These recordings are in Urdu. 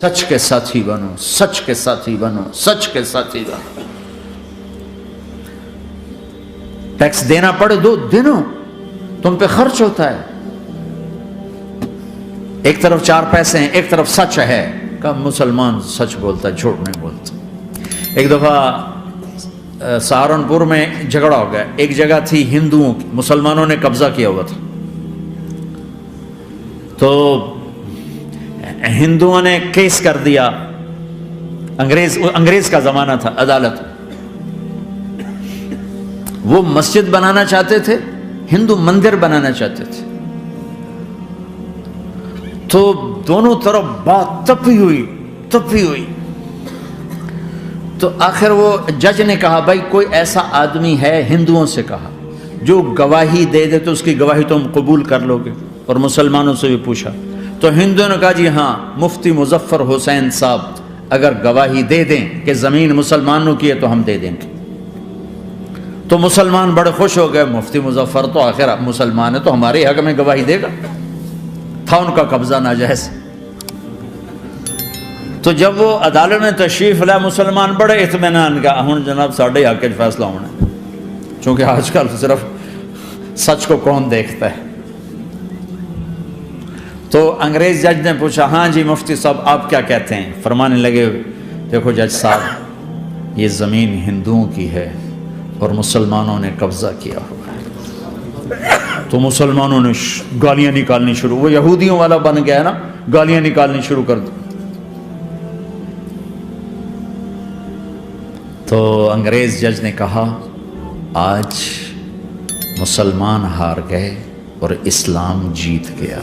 سچ کے ساتھی بنو، سچ کے ساتھی بنو، سچ کے ساتھی بنو۔ ٹیکس دینا پڑے دو، دینو، تم پہ خرچ ہوتا ہے۔ ایک طرف 4 پیسے ہیں، ایک طرف سچ ہے، کہ مسلمان سچ بولتا ہے، جھوٹ نہیں بولتا۔ ایک دفعہ سہارنپور میں جھگڑا ہو گیا، ایک جگہ تھی ہندوؤں کی، مسلمانوں نے قبضہ کیا ہوا تھا، تو ہندوؤں نے کیس کر دیا، انگریز کا زمانہ تھا، عدالت، وہ مسجد بنانا چاہتے تھے، ہندو مندر بنانا چاہتے تھے، تو دونوں طرف بات تپی ہوئی، تو آخر وہ جج نے کہا بھائی کوئی ایسا آدمی ہے، ہندوؤں سے کہا، جو گواہی دے دے تو اس کی گواہی تم قبول کر لو گے، اور مسلمانوں سے بھی پوچھا، تو ہندوؤں نے کہا جی ہاں، مفتی مظفر حسین صاحب اگر گواہی دے دیں کہ زمین مسلمانوں کی ہے تو ہم دے دیں گے۔ تو مسلمان بڑے خوش ہو گئے، مفتی مظفر تو آخر مسلمان ہے تو ہمارے حق میں گواہی دے گا، تھا ان کا قبضہ ناجائز۔ تو جب وہ عدالت میں تشریف لائے، مسلمان بڑے اطمینان کا، ہن جناب ساڈے حق وچ فیصلہ ہونا ہے، چونکہ آج کل صرف سچ کو کون دیکھتا ہے۔ تو انگریز جج نے پوچھا ہاں جی مفتی صاحب آپ کیا کہتے ہیں؟ فرمانے لگے دیکھو جج صاحب، یہ زمین ہندوؤں کی ہے اور مسلمانوں نے قبضہ کیا ہوا ہے۔ تو مسلمانوں نے گالیاں نکالنی شروع، وہ یہودیوں والا بن گیا نا، گالیاں نکالنی شروع کر دی۔ تو انگریز جج نے کہا آج مسلمان ہار گئے اور اسلام جیت گیا،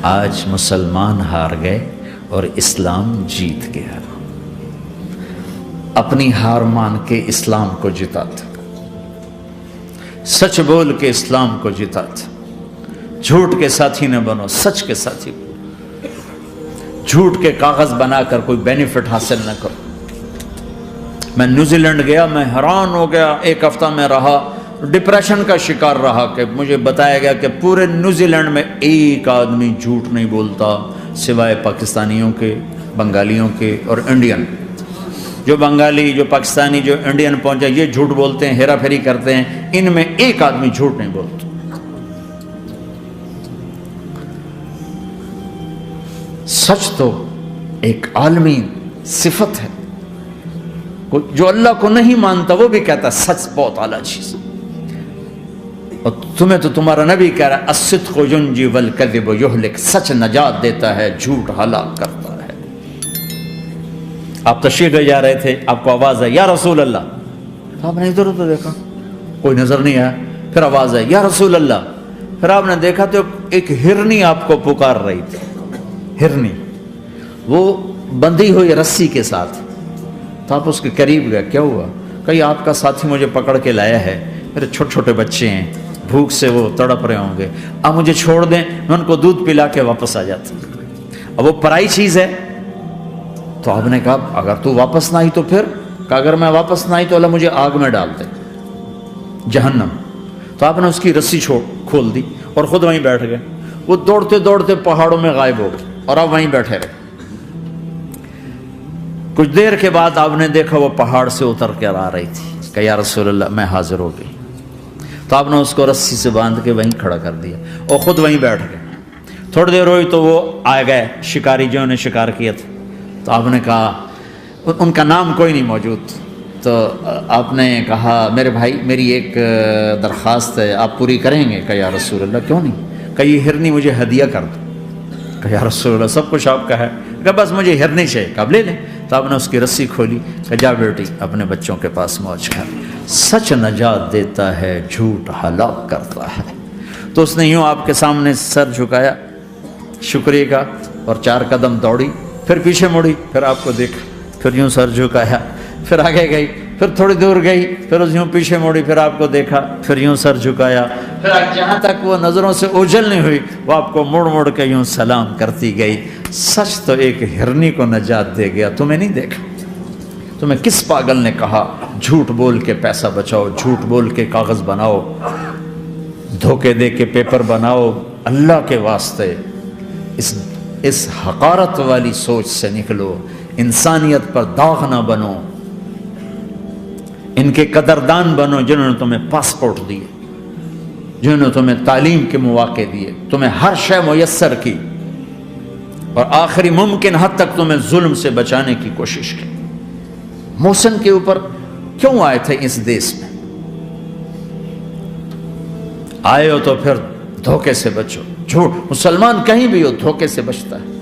آج مسلمان ہار گئے اور اسلام جیت گیا۔ اپنی ہار مان کے اسلام کو جتاتا، سچ بول کے اسلام کو جتاتا، جھوٹ کے ساتھی نہ بنو، سچ کے ساتھی بنو، جھوٹ کے کاغذ بنا کر کوئی بینیفٹ حاصل نہ کرو۔ میں نیوزی لینڈ گیا، میں حیران ہو گیا، 1 ہفتہ میں رہا، ڈپریشن کا شکار رہا کہ مجھے بتایا گیا کہ پورے نیوزی لینڈ میں ایک آدمی جھوٹ نہیں بولتا سوائے پاکستانیوں کے، بنگالیوں کے اور انڈین۔ جو بنگالی، جو پاکستانی، جو انڈین پہنچے یہ جھوٹ بولتے ہیں، ہیرا پھیری کرتے ہیں، ان میں ایک آدمی جھوٹ نہیں بولتا۔ سچ تو ایک عالمی صفت ہے، جو اللہ کو نہیں مانتا وہ بھی کہتا ہے سچ بہت اعلیٰ چیز، اور تمہیں تو تمہارا نبی کہہ رہا ہے الصدق ینجی والکذب یہلک، سچ نجات دیتا ہے، جھوٹ ہلاک کرتا ہے۔ آپ تشریف لے جا رہے تھے، آپ کو آواز آئی یا رسول اللہ، تو آپ نے ادھر ادھر دیکھا، کوئی نظر نہیں آیا، پھر آواز آئی یا رسول اللہ، پھر آپ نے دیکھا تو ایک ہرنی آپ کو پکار رہی تھی، ہرنی، وہ بندھی ہوئی رسی کے ساتھ، تو آپ اس کے قریب گئے، کیا ہوا؟ کہ آپ کا ساتھی مجھے پکڑ کے لایا ہے، میرے چھوٹے چھوٹے بچے ہیں، بھوک سے وہ تڑپ رہے ہوں گے، آپ مجھے چھوڑ دیں، میں ان کو دودھ پلا کے واپس آ جاتا۔ اب وہ پرائی چیز ہے، تو آپ نے کہا اگر تو واپس نہ آئی تو پھر، کہ اگر میں واپس نہ آئی تو اللہ مجھے آگ میں ڈال دے، جہنم۔ تو آپ نے اس کی رسی کھول دی اور خود وہیں بیٹھ گئے، وہ دوڑتے دوڑتے پہاڑوں میں غائب ہو گئے اور آپ وہیں بیٹھے رہے۔ کچھ دیر کے بعد آپ نے دیکھا وہ پہاڑ سے اتر کر آ رہی تھی، کہ یا رسول اللہ میں حاضر ہو گئی۔ تو آپ نے اس کو رسی سے باندھ کے وہیں کھڑا کر دیا اور خود وہیں بیٹھ گئے۔ تھوڑی دیر ہوئی تو وہ آ گئے شکاری جو نے شکار کیا تھا، تو آپ نے کہا، ان کا نام کوئی نہیں موجود، تو آپ نے کہا میرے بھائی میری ایک درخواست ہے، آپ پوری کریں گے؟ کہ یا رسول اللہ کیوں نہیں، کہ یہ ہرنی مجھے ہدیہ کر دو۔ کہ یا رسول اللہ سب کچھ آپ کا ہے، کہ بس مجھے ہرنی چاہیے، کہ آپ لے لیں۔ تو آپ نے اس کی رسی کھولی، کہ جا بیٹی اپنے بچوں کے پاس موج کر، سچ نجات دیتا ہے، جھوٹ ہلاک کرتا ہے۔ تو اس نے یوں آپ کے سامنے سر جھکایا شکریہ کا، اور 4 قدم دوڑی، پھر پیچھے مڑی، پھر آپ کو دیکھا، پھر یوں سر جھکایا، پھر آگے گئی، پھر تھوڑی دور گئی، پھر اس یوں پیچھے مڑی، پھر آپ کو دیکھا، پھر یوں سر جھکایا، پھر جہاں تک وہ نظروں سے اوجھل نہیں ہوئی وہ آپ کو مڑ مڑ کے یوں سلام کرتی گئی۔ سچ تو ایک ہرنی کو نجات دے گیا، تمہیں نہیں دیکھا۔ تمہیں کس پاگل نے کہا جھوٹ بول کے پیسہ بچاؤ، جھوٹ بول کے کاغذ بناؤ، دھوکے دے کے پیپر بناؤ؟ اللہ کے واسطے اس اس حقارت والی سوچ سے نکلو، انسانیت پر داغ نہ بنو، ان کے قدردان بنو جنہوں نے تمہیں پاسپورٹ دیے، جنہوں نے تمہیں تعلیم کے مواقع دیے، تمہیں ہر شے میسر کی، اور آخری ممکن حد تک تمہیں ظلم سے بچانے کی کوشش کی۔ محسن کے اوپر کیوں آئے تھے اس دیس میں؟ آئے ہو تو پھر دھوکے سے بچو، جھوٹ، مسلمان کہیں بھی ہو دھوکے سے بچتا ہے۔